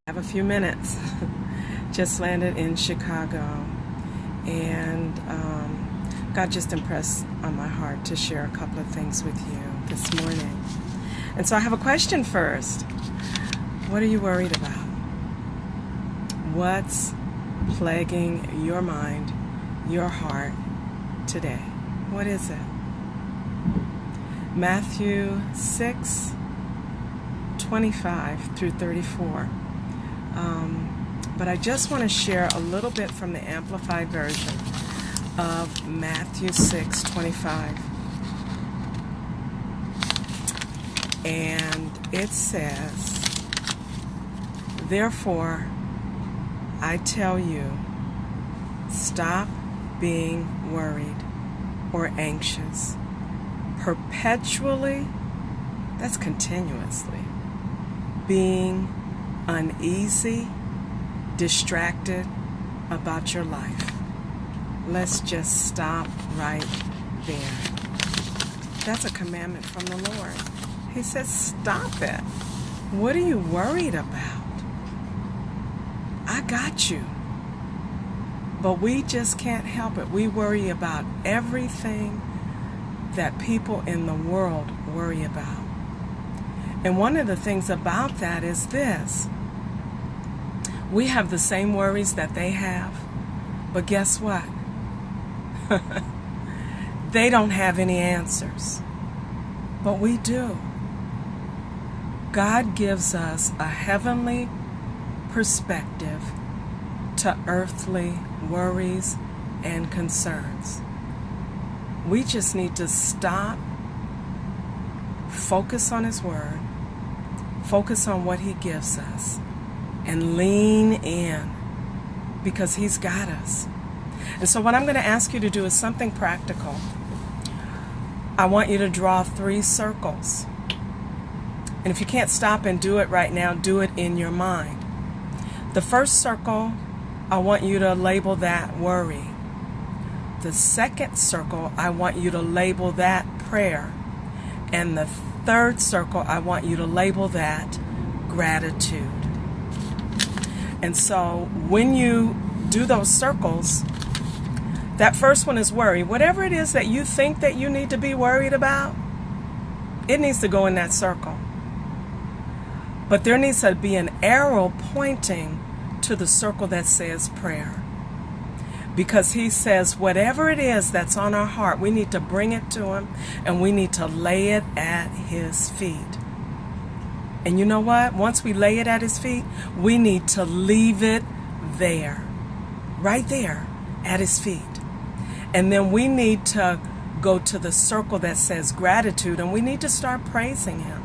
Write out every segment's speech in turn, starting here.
have a few minutes. Just landed in Chicago, and God just impressed on my heart to share a couple of things with you this morning. And so I have a question first. What are you worried about? What's plaguing your mind, your heart today? What is it? Matthew 6:25 through 34. But I just want to share a little bit from the Amplified Version of Matthew 6:25. And it says, "Therefore, I tell you, stop being worried or anxious. Perpetually," that's continuously, "being uneasy, distracted about your life." Let's just stop right there. That's a commandment from the Lord. He says, stop it. What are you worried about? I got you. But we just can't help it. We worry about everything that people in the world worry about. And one of the things about that is this. We have the same worries that they have, but guess what? They don't have any answers, but we do. God gives us a heavenly perspective to earthly worries and concerns. We just need to stop, focus on His Word, focus on what He gives us, and lean in, because He's got us. And so what I'm going to ask you to do is something practical. I want you to draw 3 circles. And if you can't stop and do it right now, do it in your mind. The first circle, I want you to label that worry. The second circle, I want you to label that prayer. And the third circle, I want you to label that gratitude. And so when you do those circles, that first one is worry. Whatever it is that you think that you need to be worried about, it needs to go in that circle. But there needs to be an arrow pointing to the circle that says prayer. Because He says whatever it is that's on our heart, we need to bring it to Him and we need to lay it at His feet. And you know what? Once we lay it at His feet, we need to leave it there. Right there at His feet. And then we need to go to the circle that says gratitude, and we need to start praising Him.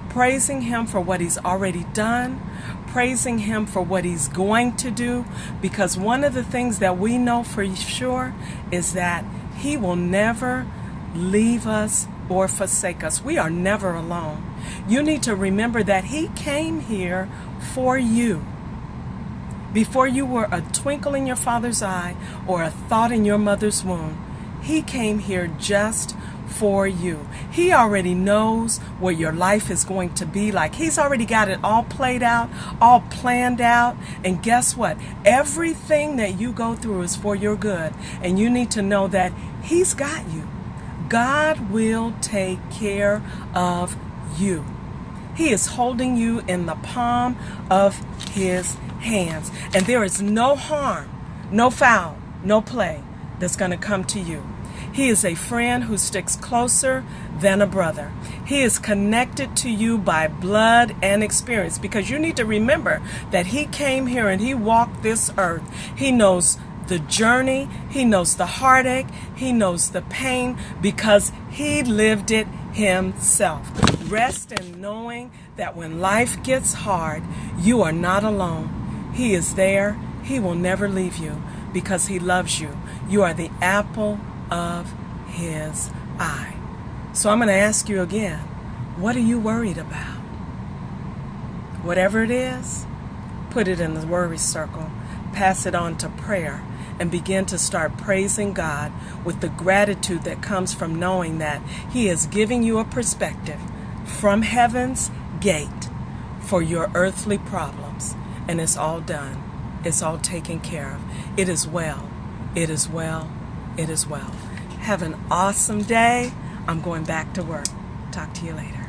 Praising Him for what He's already done. Praising Him for what He's going to do. Because one of the things that we know for sure is that He will never leave us or forsake us. We are never alone. You need to remember that He came here for you. Before you were a twinkle in your father's eye or a thought in your mother's womb, He came here just for you. He already knows what your life is going to be like. He's already got it all played out, all planned out. And guess what? Everything that you go through is for your good. And you need to know that He's got you. God will take care of you. He is holding you in the palm of His hands. And there is no harm, no foul, no plague that's going to come to you. He is a friend who sticks closer than a brother. He is connected to you by blood and experience, because you need to remember that He came here and He walked this earth. He knows the journey. He knows the heartache. He knows the pain, because He lived it Himself. Rest in knowing that when life gets hard, you are not alone. He is there. He will never leave you, because He loves you. You are the apple of His eye. So I'm going to ask you again, what are you worried about? Whatever it is, put it in the worry circle, pass it on to prayer, and begin to start praising God with the gratitude that comes from knowing that He is giving you a perspective from heaven's gate for your earthly problems. and it's all done. It's all taken care of. It is well. It is well. It is well. Have an awesome day. I'm going back to work. Talk to you later.